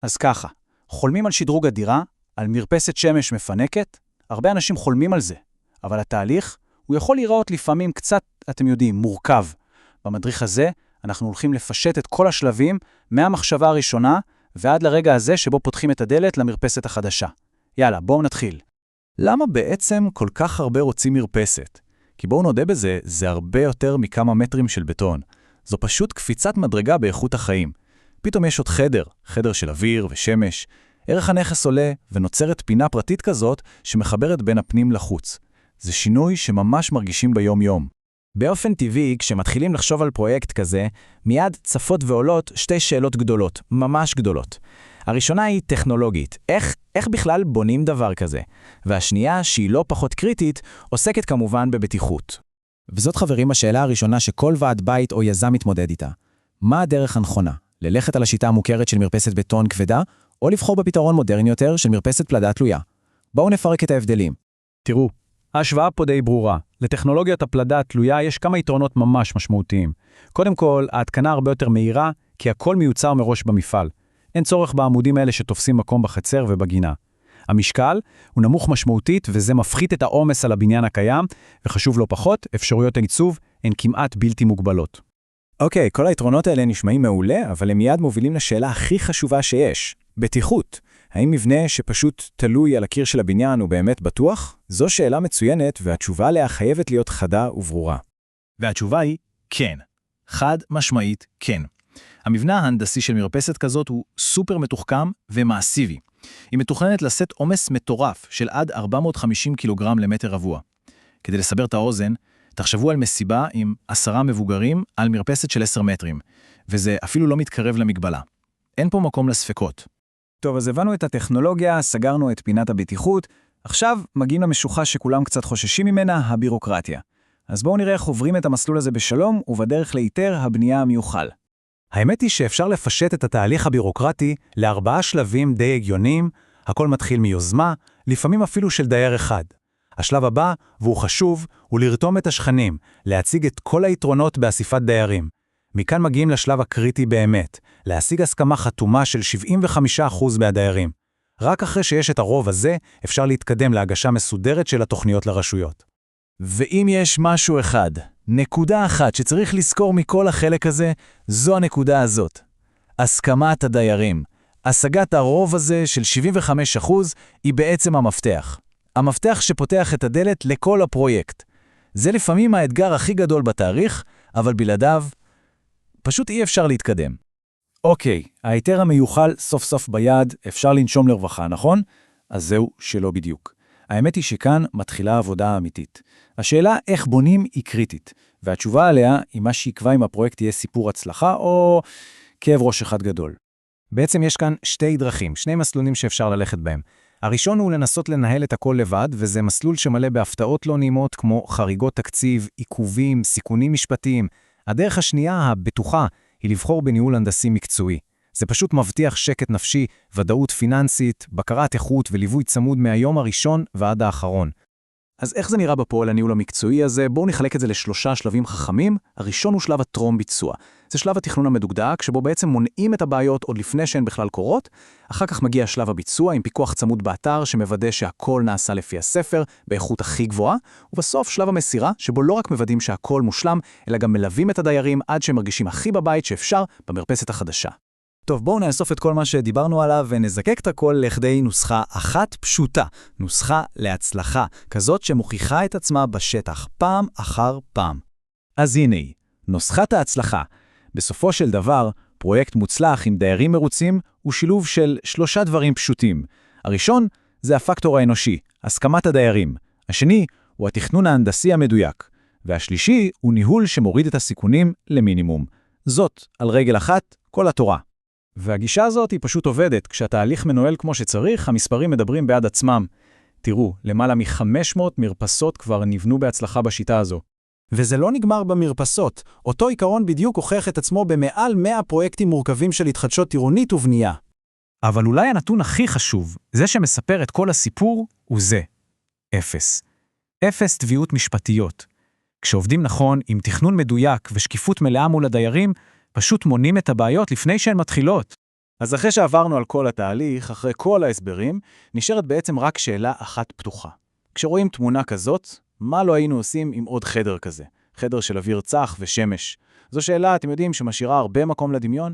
אז ככה, חולמים על שדרוג הדירה, על מרפסת שמש מפנקת, הרבה אנשים חולמים על זה, אבל התהליך הוא יכול להיראות לפעמים קצת, אתם יודעים, מורכב. במדריך הזה אנחנו הולכים לפשט את כל השלבים מהמחשבה הראשונה ועד לרגע הזה שבו פותחים את הדלת למרפסת החדשה. יאללה, בואו נתחיל. למה בעצם כל כך הרבה רוצים מרפסת? כי בואו נודה בזה, זה הרבה יותר מכמה מטרים של בטון. זו פשוט קפיצת מדרגה באיכות החיים. פתאום יש עוד חדר של אוויר ושמש. ערך הנכס עולה ונוצרת פינה פרטית כזאת שמחברת בין הפנים לחוץ. זה שינוי שממש מרגישים ביום-יום. באופן טבעי, כשמתחילים לחשוב על פרויקט כזה, מיד צפות ועולות שתי שאלות גדולות, ממש גדולות. הראשונה היא טכנולוגית, איך בכלל בונים דבר כזה? והשנייה, שהיא לא פחות קריטית, עוסקת כמובן בבטיחות. וזאת חברים השאלה הראשונה שכל ועד בית או יזם מתמודד איתה. מה הדרך הנכונה? ללכת על השיטה המוכרת של מרפסת בטון כבדה, או לבחור בפתרון מודרני יותר של מרפסת פלדה תלויה? בואו נפרק את ההבדלים. תראו, ההשוואה פה די ברורה. לטכנולוגיית הפלדה התלויה יש כמה יתרונות ממש משמעותיים. קודם כל, ההתקנה הרבה יותר מהירה, כי הכל מיוצר מראש במפעל. אין צורך בעמודים האלה שתופסים מקום בחצר ובגינה. המשקל הוא נמוך משמעותית, וזה מפחית את העומס על הבניין הקיים, וחשוב לא פחות, אפשרויות העיצוב הן כמעט בלתי מוגבלות. אוקיי, כל היתרונות האלה נשמעים מעולה, אבל הם מיד מובילים לשאלה הכי חשובה שיש, בטיחות. האם מבנה שפשוט תלוי על הקיר של הבניין הוא באמת בטוח? זו שאלה מצוינת, והתשובה עליה חייבת להיות חדה וברורה. והתשובה היא כן. חד משמעית כן. המבנה ההנדסי של מרפסת כזאת הוא סופר מתוחכם ומאסיבי. היא מתוכננת לשאת עומס מטורף של עד 450 קילוגרם למטר רבוע. כדי לסבר את האוזן, תחשבו על מסיבה עם 10 מבוגרים על מרפסת של 10 מטרים, וזה אפילו לא מתקרב למגבלה. אין פה מקום לספקות. טוב, אז הבנו את הטכנולוגיה, סגרנו את פינת הבטיחות, עכשיו מגיעים למשוכה שכולם קצת חוששים ממנה, הבירוקרטיה. אז בואו נראה איך עוברים את המסלול הזה בשלום, ובדרך להיתר הבנייה המיוחל. האמת היא שאפשר לפשט את התהליך הבירוקרטי ל4 שלבים די הגיוניים, הכל מתחיל מיוזמה, לפעמים אפילו של דייר אחד. השלב הבא, והוא חשוב, הוא לרתום את השכנים, להציג את כל היתרונות באסיפת דיירים. מכאן מגיעים לשלב הקריטי באמת, להשיג הסכמה חתומה של 75% מהדיירים. רק אחרי שיש את הרוב הזה, אפשר להתקדם להגשה מסודרת של התוכניות לרשויות. ואם יש משהו אחד, נקודה אחת שצריך לזכור מכל החלק הזה, זו הנקודה הזאת. הסכמת הדיירים. השגת הרוב הזה של 75% היא בעצם המפתח. המפתח שפותח את הדלת לכל הפרויקט. זה לפעמים האתגר הכי גדול בתאריך, אבל בלעדיו פשוט אי אפשר להתקדם. אוקיי, ההיתר המיוחל סוף סוף ביד, אפשר לנשום לרווחה, נכון? אז זהו שלא בדיוק. האמת היא שכאן מתחילה העבודה האמיתית. השאלה איך בונים היא קריטית, והתשובה עליה היא מה שיקבע אם הפרויקט יהיה סיפור הצלחה או כאב ראש אחד גדול. בעצם יש כאן שתי דרכים, שני מסלולים שאפשר ללכת בהם. הראשון הוא לנסות לנהל את הכל לבד, וזה מסלול שמלא בהפתעות לא נעימות כמו חריגות תקציב, עיכובים, סיכונים משפטיים. הדרך השנייה, הבטוחה, היא לבחור בניהול הנדסי מקצועי. זה פשוט מבטיח שקט נפשי, ודאות פיננסית, בקרת איכות וליווי צמוד מהיום הראשון ועד האחרון. אז איך זה נראה בפועל הניהול המקצועי הזה? בואו נחלק את זה ל3 שלבים חכמים. הראשון הוא שלב הטרום ביצוע. זה שלב התכנון המדוקדק, שבו בעצם מונעים את הבעיות עוד לפני שהן בכלל קורות. אחר כך מגיע שלב הביצוע עם פיקוח צמוד באתר, שמוודא שהכל נעשה לפי הספר, באיכות הכי גבוהה. ובסוף שלב המסירה, שבו לא רק מוודאים שהכל מושלם, אלא גם מלווים את הדיירים עד שהם מרגישים הכי בבית שאפשר במרפסת החדשה. טוב, בואו נאסוף את כל מה שדיברנו עליו ונזקק את הכל לכדי נוסחה אחת פשוטה, נוסחה להצלחה, כזאת שמוכיחה את עצמה בשטח פעם אחר פעם. אז הנה היא, נוסחת ההצלחה. בסופו של דבר, פרויקט מוצלח עם דיירים מרוצים הוא שילוב של 3 דברים פשוטים. הראשון זה הפקטור האנושי, הסכמת הדיירים. השני הוא התכנון ההנדסי המדויק. והשלישי הוא ניהול שמוריד את הסיכונים למינימום. זאת, על רגל אחת, כל התורה. והגישה הזאת היא פשוט עובדת. כשהתהליך מנוהל כמו שצריך, המספרים מדברים בעד עצמם. תראו, למעלה מ-500 מרפסות כבר נבנו בהצלחה בשיטה הזו. וזה לא נגמר במרפסות. אותו עיקרון בדיוק הוכיח את עצמו במעל 100 פרויקטים מורכבים של התחדשות עירונית ובנייה. אבל אולי הנתון הכי חשוב, זה שמספר את כל הסיפור, הוא זה. 0. 0 תביעות משפטיות. כשעובדים נכון, עם תכנון מדויק ושקיפות מלאה מול הדיירים, פשוט מונים את הבעיות לפני שהן מתחילות. אז אחרי שעברנו על כל התהליך, אחרי כל ההסברים, נשארת בעצם רק שאלה אחת פתוחה. כשרואים תמונה כזאת, מה לא היינו עושים עם עוד חדר כזה? חדר של אוויר צח ושמש. זו שאלה, אתם יודעים, שמשאירה הרבה מקום לדמיון,